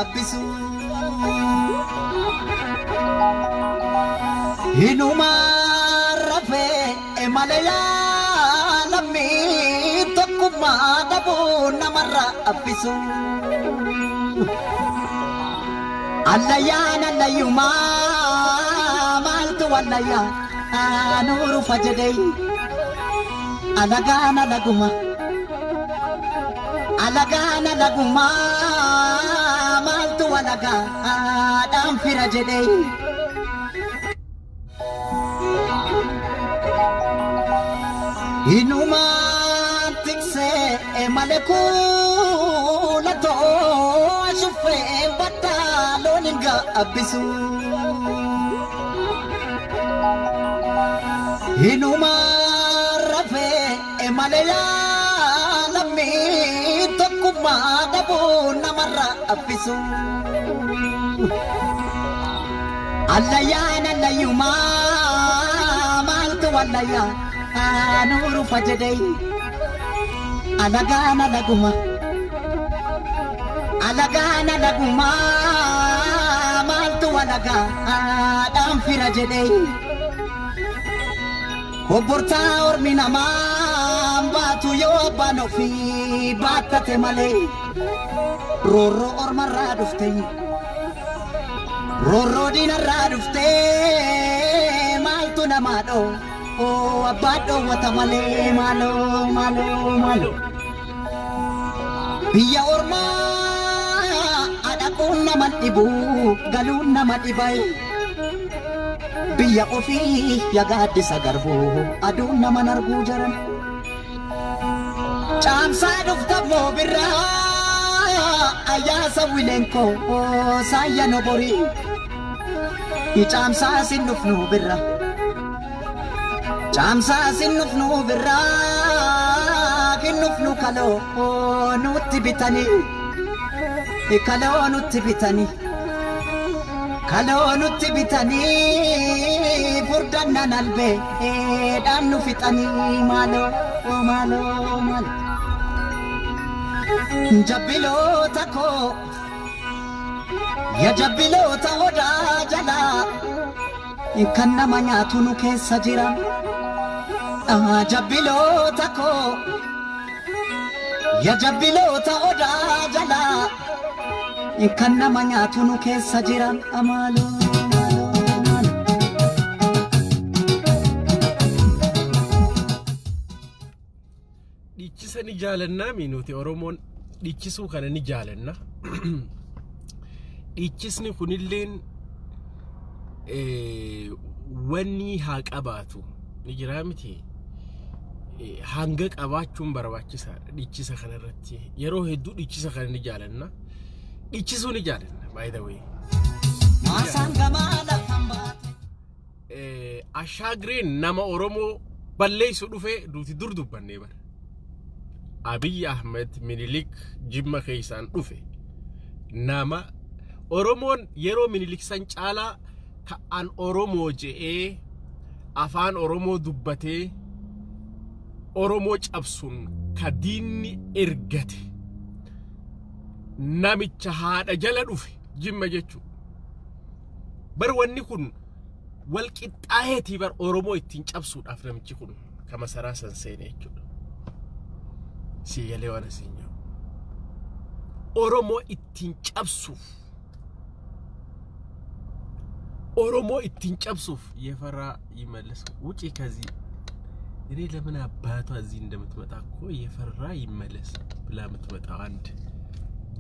abbisu inuma rafe emalaya lammi tokkuma dabu namarra abbisu allayan allayuma maltu wallaya nuru fajadai alagana laguma maltu walaga adam firajadai inuma tikse malekulato shufe bataloninga abisu inuma rafe maleya lammi tokkuma dabu namarra abisu allayan allayuma maltu wallaya nuru fajadai alagana laguma maltu walaga adam firajadai Oborta ormina batu yo bano fi batate male roro orma radufte roro dina radufte maltu namado o abado wata male malo biya orma ada kunna madibu galunna madibai biya ofi ya gaddisa garbo aduna manargu jaran chamsa dufta mo birra ayasa wilenko saya no bori chamsa sinufnu birra kinufnu kalo nutti bitani furdanna nalbe dannu fitani malo jabbilota ko ya jabbilota oda jala kanna manyatu nu keessa jira jabbilota ko ya jabbilota oda jala kanna manyatu nu keessa jira amalo Dhiichisani jaalannaa minuuti Oromoon dhiichisuu kana ni jaalanna. Dhiichisni kunilleen wanni haa qabaatu ni jira miti. Hanga qabaachuun barbaachisaadha dhiichisa kanarratti. Yeroo hedduu dhiichisa kana ni jaalanna. Dhiichisuu ni jaalanna by the way. Ashaagireen nama Oromoo balleessu dhufee duuti dur dubbannee bara. Abiy Ahmed Minilik Jimma keeysan dhufe nama Oromoon yeroo Minilik san caalaa ka'an Oromoo je'ee afaan Oromoo dubbatee Oromoo cabsuun ka diinni ergate namicha haadha jala dhufe Jimma jechuu bar wanni kun wal qixxaaheetii bar Oromoo ittiin cabsuudhaaf namichi kun kama saraa san seenee jechuudha. Siyale wana sinyo Oromoo ittiin cabsuuf የፈራ ይመለስ ውጪ ከዚህ እኔ ለምን አባቷ እዚህ እንደምትመጣ እኮ የፈራ ይመለስ ብላ የምትመጣ አንድ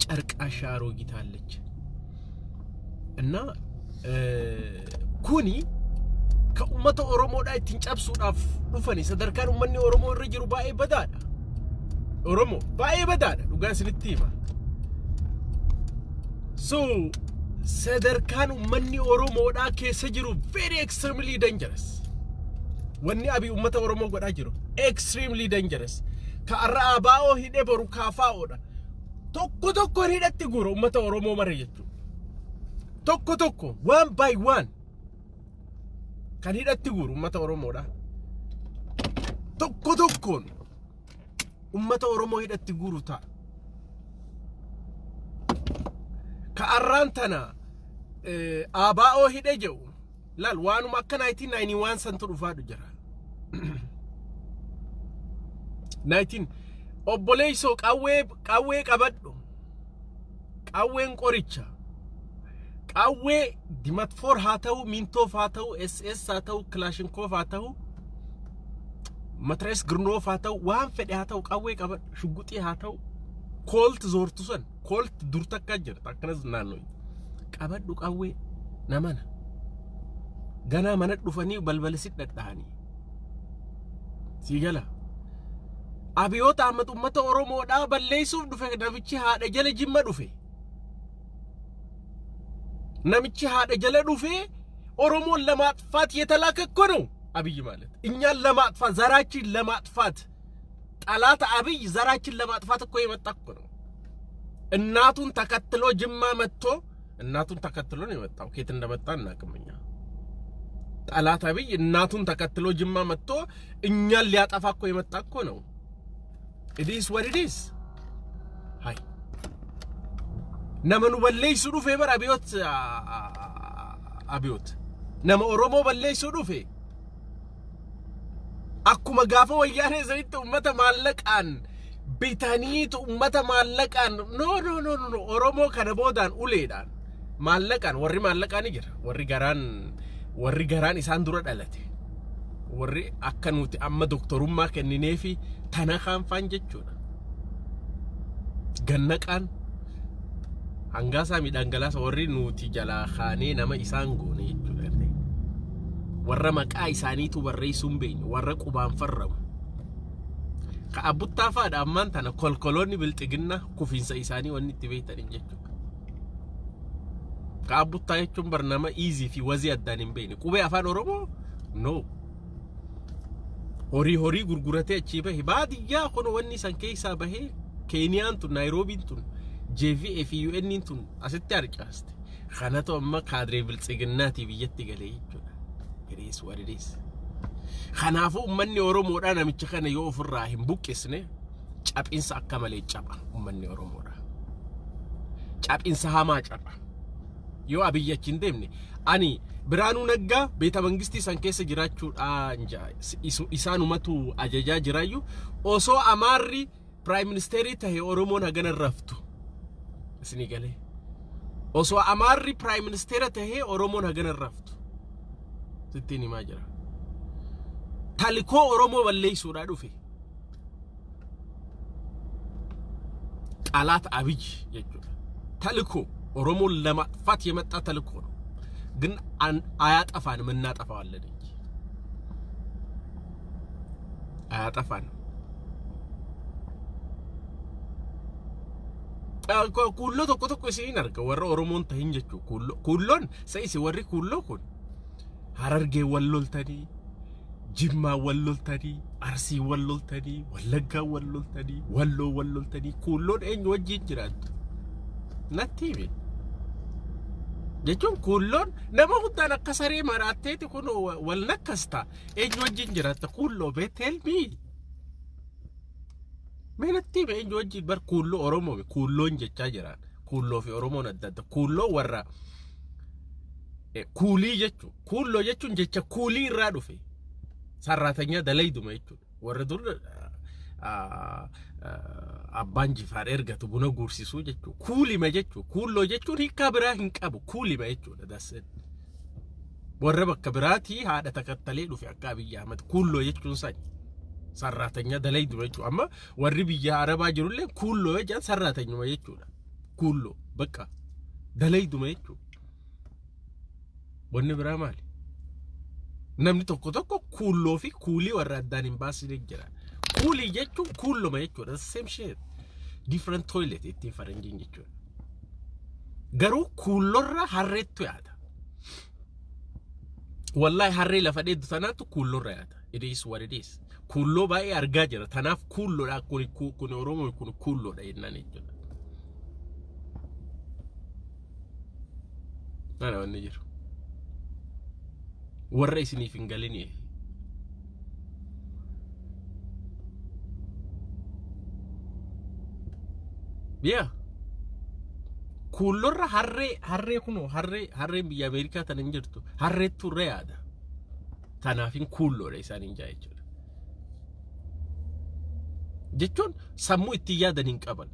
ጨርቃሻ አሮጊት አለች እና ኩኒ ከኡመተ ኦሮሞ ዳይ ittiin cabsuudhaaf dhufani sadarkaan ummanni Oromoo irra jiru baay'ee badaadha Oromo baay'ee badaadha dhugaa isinitti hima so sadarkaan ummanni Oromoodhaa keessa jiru very extremely dangerous wanni abi ummata Oromoo godhaa jiru extremely dangerous ka arraa baa'oo hidhe boru kaafaa'oodha tokko hidhatti guura ummata Oromoo mara jechuu tokko one by one kan hidhatti guuru ummata Oromoodhaa tokkoon ummata Oromoo hidhatti guuru ta'a ka كأرانتنا آباؤه هدجو لا الوانو ما كان 1991 سنتو رفادو جرا 19 obboleessoo qawwee qabadhu qawween qoricha qawwee dimatfoor haa ta'u mintoof haa ta'u SS haa ta'u kilaashinkoof haa ta'u matrees girnoof haa ta'u waan fedhe haa ta'u qawwee qabadhu shugguxii haa ta'u koolt zoortu san koolt dur takka jira akkanas naannoo qabadhu qawwee namana ganaa mana dhufanii balbala sit dhadhaanii sigala Abiyyoota Ahmad ummata Oromoodhaa balleessuuf dhufe namichi haadha jala jimma dhufe. Namichi haadha jala dhufe Oromoon lamaatfaat የተላከ እኮ ነው አብይ ማለት እኛን ለማጥፋት ዘራችን ለማጥፋት ጠላት አብይ ዘራችን ለማጥፋት እኮ የመጣ እኮ ነው። እናቱን ተከትሎ ጅማ መጥቶ እናቱን ተከትሎ ነው የመጣው ከየት እንደመጣ እናቅምኛ። ጠላት አብይ እናቱን ተከትሎ ጅማ መጥቶ እኛን ሊያጠፋ እኮ የመጣ እኮ ነው። It is what it is. Hi. Nama nu balleessu dhufe bar abiyyoot. Nama Oromoo balleessu dhufe. Akkuma gaafa wayyaanee sanitti ummata maallaqaan bitaniitu ummata maallaqaan no Oromoo kana boodaan uleedhaan maallaqaan warri maallaqaan jira warri garaan isaan dura dhalate. Warri akka nuti amma doktorummaa kennineefi tana khaanfaan jechuudha. Gannaqaan hangaasaa midhangalaasa warri nuti jalaa khaanee nama isaan goone jechuudha. Warra maqaa isaaniitu barreessuun beeknu warra qubaan farramu. Ka abbuttaa faadha ammaan tana kolkoloonni bilxiginna kufiinsa isaanii wanni itti beektan jechuudha. Ka abbuttaa jechuun barnama easy fi wazii addaan hin beekne. Qubee afaan Oromoo no. Horii gurguratee achi bahe baadiyyaa kun wanni san keessaa bahe Keeniyaan tun Naayiroobiin tun JVA fi UN tun asitti argaaste kanatu amma kaadree biltsiginnaati biyyatti galee jechuudha. It is what it is. Kanaafuu ummanni Oromoodhaa namicha kana yoo ofirraa hin buqqisne caphinsa akka malee caba ummanni Oromoodhaa. Caphinsa hamaa caba. Yoo abiyyi achi hin deemne ani Biraanuu Naggaa beeta mangistii san keessa jiraachuudhaan isaanumatu ajajaa jiraayyuu osoo Amaarri Prime Ministerii ta'e Oromoon hagana raftu isinii galee osoo Amaarri Prime Minister ta'e Oromoon hagana raftu sittiin himaa jira talikoo Oromoo balleessuudhaa dhufe xalaat Abiyyi jechuudha talikoo Oromoon lama faat የመጣ talikoo ግን አያጠፋን ምናጠፋዋለን እንጂ አያጠፋን ኩሎ tokko isiin arga warra Oromoon tahin jechu kulloon sayisi warri kulloo kun Harargee walloltanii Jimmaa walloltanii Arsii walloltanii Wallaggaa walloltanii Walloo walloltanii kulloon eenyu wajjin jiraatu natti himi jechuun kulloon nama hundaan akka saree maraatteeti kun wal nakkasta eenyu wajjin jiraata kulloo tell me menatti eenyu wajjin bar kulloo Oromoo kulloon jechaa jiraan kulloo fi Oromoon adda adda kulloo warra kuulii jechuun kulloo jechuun jecha kuulii irraa dhufe sarraatanya dalayduma jechuun warra dur abbaan Jifaar ergatu buna guursisuu jechuun kuulima jechuun kulloo jechuun hiikaa biraa hin qabu kuulima jechuudha daset warra bakka biraatii haadha takattalee dhufe akka Abiyyi Ahmad kulloo jechuun san sarraatanya dalayduma jechuudha amma warri biyya Arabaa jirullee kulloo jechuun sarraatanyuma jechuudha kulloo bakka dalayduma jechuudha wanni biraa maali namni tokko kulloo fi kuulii warra addaan hin baasine jira kuulii jechuun kulluma jechuudha same shit different toilet itti faranjiin jechuudha garuu kullorra harreettu yaada wallahi harree lafa dheeddu tanaatu kullorra yaada it is what it is kulloo baay'ee argaa jira tanaaf kulloodha kun Oromoo kun kulloodha jennaan jechuudha ana wanni jiru warra isiniif hin galinii yeah kullorra harree kuno harree biyya Ameerikaa tan injirtu harreettu re'aadha tanaafin kulloodha isaaniin jaa jechuun sammuu ittiin yaadan hin qaban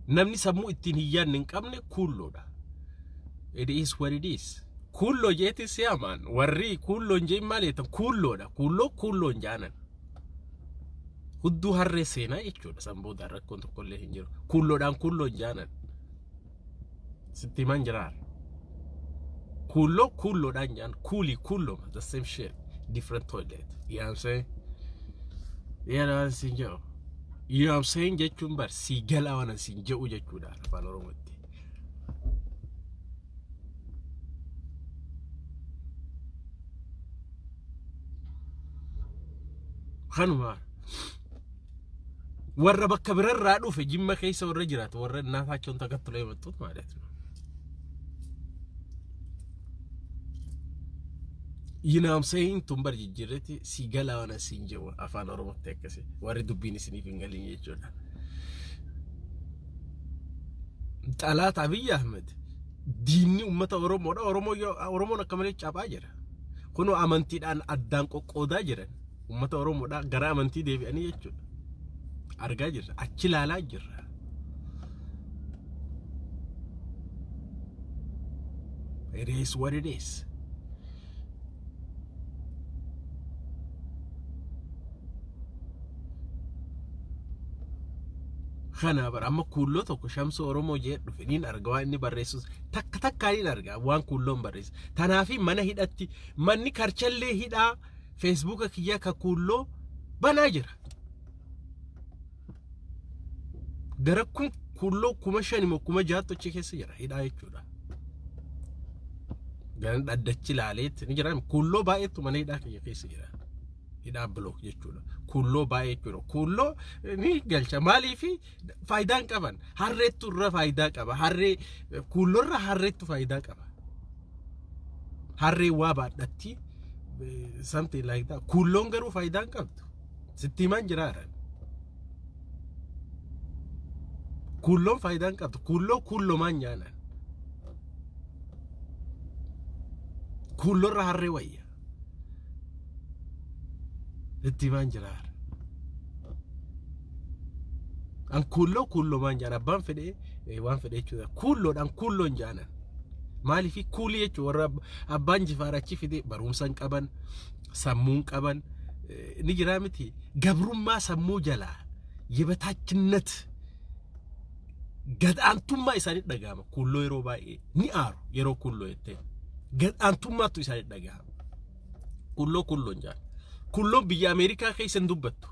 namni sammuu ittiin hin yaadne hin qabne kulloodha. It is what it is. Kullo jeeti siyaman warri kulloon jee maaliitan kulloodha kulloon jaanan hudduu harree seenaa jechuudha sanbooda rakkoon tokkollee hin jiru kulloodhaan kulloon jaanan sitti man jiraar kulloodhaan jaan kullo the same shit different toilet you know what I'm saying you know what I'm saying jechuun bar si gala wana si je'u jechuudha afaan Oromootti. Kanuma warra bakka birarraa dhufe jimma keessa warra jiraatu warra naafaachoon takattulee mattuut ማለት ነው. You know what I'm saying tumbar jijjiirreti si galaa wana siin jewa afaan Oromootti akkasi warri dubbiin isiniif hin galin jechuudha. Xalaat Abiy Ahmed diinni ummata Oromoodha Oromoon akka malee cabaa jira. Kunoo amantiidhaan addaan qoqqoodaa jiran ummata Oromoodha gara amantii deebi'anii jechuudha. Argaa jirra achi ilaalaa jirra. It is what it is. Khana bar amma kulloo tokko Shamsu Oromoo jee dhufaniin argaa waan inni barreessus takkaaniin argaa waan kulloon barreessa. Tanaafi mana hidhatti manni karchallee hidhaa Facebook kiyya ka kulloo banaa jira. Gara kun kulloo kuma shani moo kuma jaatto achi keessa jira hidhaa jechuudha. Garan dhaddachi laaleetti ni jira kulloo baay'eetu mana hidhaa kiyya keessa jira. Hidhaa block jechuudha. Kulloo baay'ee jechuudha. Kulloo ni galcha maaliifi faayidaan qaban harreettu irra faayidaa qaba. Harree kulloorra harreettu faayidaa qaba. Harree waa baadhatti something like that. Kulloon garuu faayidaan qabdu. Sitti himan jiraaran. Kulloon faayidaan qabdu. Kulloo maan nyaanan. Kulloorra harree wayya. Sitti himan jiraar. An kulloo maan jaana abbaan fedhee waan fedhee jechuudha. Kulloodhaan kulloon jaanan. Maaliifi kuulii jechuun warra abbaan jifaarachi fide barumsan qaban sammuun qaban ni jira miti gabrummaa sammuu jalaa የበታችነት gad'aantummaa isaanii dhagahama kulloo yeroo baay'ee ni aaru yeroo kulloo itti gad'aantummaatu isaanii dhagahama kulloon jaan kulloon biyya Ameerikaa keessa hin dubbattu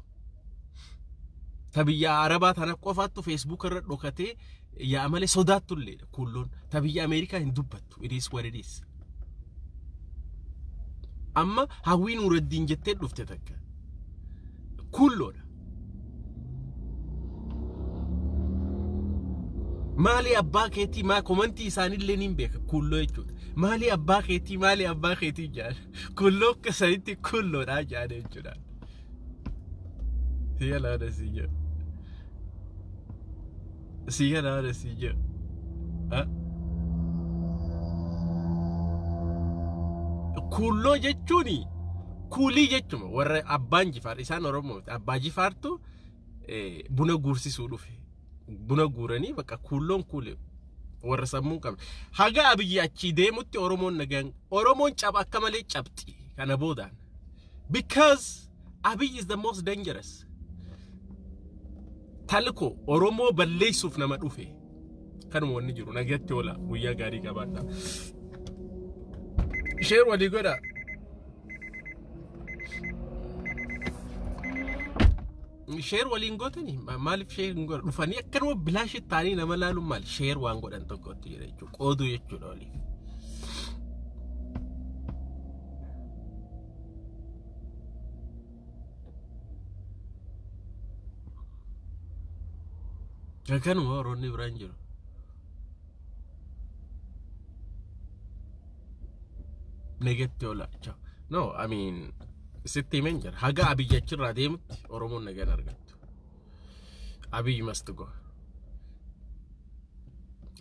ta biyya Arabaa tana qofaattu Facebook irra dhokatee yaa malee sodaatullee kulloon ta biyya Ameerikaa hin dubbattu it is what it is amma hawwiin Nuuraddiin jettee dhufte takka kulloodha maali abbaa keetii maa komantii isaanillee nin beeka kulloo jechuudha maali abbaa keetii jaan kulloo akkasanitti kulloodhaa jaan jechuudha siya laada siya kulloo jechuuni kuulii jechuma warra abbaan jifaar isaan Oromoo abbaa jifaartu buna guursisuu dhufe buna guuranii bakka kulloon kuule warra sammuun qabe haga Abiyyi achi deemutti Oromoon caba akka malee cabxi kana boodaan because Abiyyi is the most dangerous talko Oromoo balleessuuf nama dhufe kanuma wanni jiru nagatti ola guyyaa gaarii qabaadha share walii godha share waliin gootani maaliif share ngor dhufanii akkanuma bilaashi taanii nama laalu maal share waan godhan tokkotti jira jechuudha qooduu jechuudha waliin kanuma warroonni biraan jiru negatti ola no I mean sitti menjar haga Abiyyi achirraa deemutti Oromoon nagaan argattu Abiyyi must go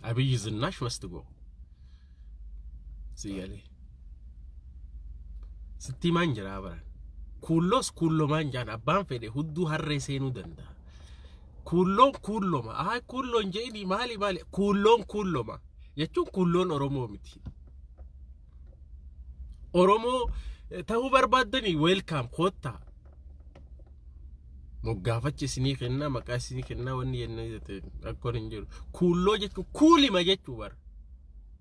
Abiy Zinash must go. Siyale. Sitti manjara bara. Kullo manjana abbaan fede hudduu harree seenuu danda'a. Kulloma. Kullon jeeni maali. Kulloma. Jechuun kulloon Oromoo miti. Oromoo ta'uu barbaadanii welcome kotta. Moggaafachi isinii kenna maqaa isinii kenna wanni yennaa akkoon hin jiru. Kulloo jechuun kuulima jechuu bara.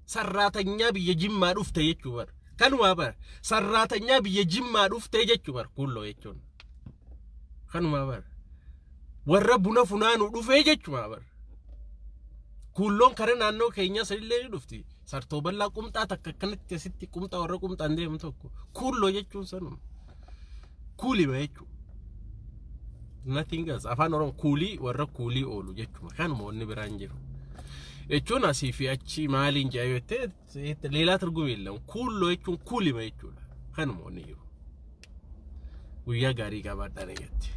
Sarraatanyaa biyya Jimmaa dhufte jechuu bara. Kanuma bara. Sarraatanyaa biyya Jimmaa dhufte jechuu bara kulloo jechuun. Kanuma bara. Warra buna funaanuu dhufee jechuma bara. Kulloon kare naannoo keenya salillee ni dhufti. Sartoo bal'aa qumxaa takka akkanatti asitti qumxaa warra qumxaan deemu tokko. Kulloo jechuun sanuma. Kuulima jechuun. Nothing else. Afaan Oromoo kuulii warra kuulii oolu jechuma. Kanuma wanni biraan jiru. Jechuun asii fi achi maaliin jaayottee leelaa turguu miilan. Kulloo jechuun kuulima jechuudha. Kanuma wanni jiru. Guyyaa gaarii qabaadhaan eeggatti.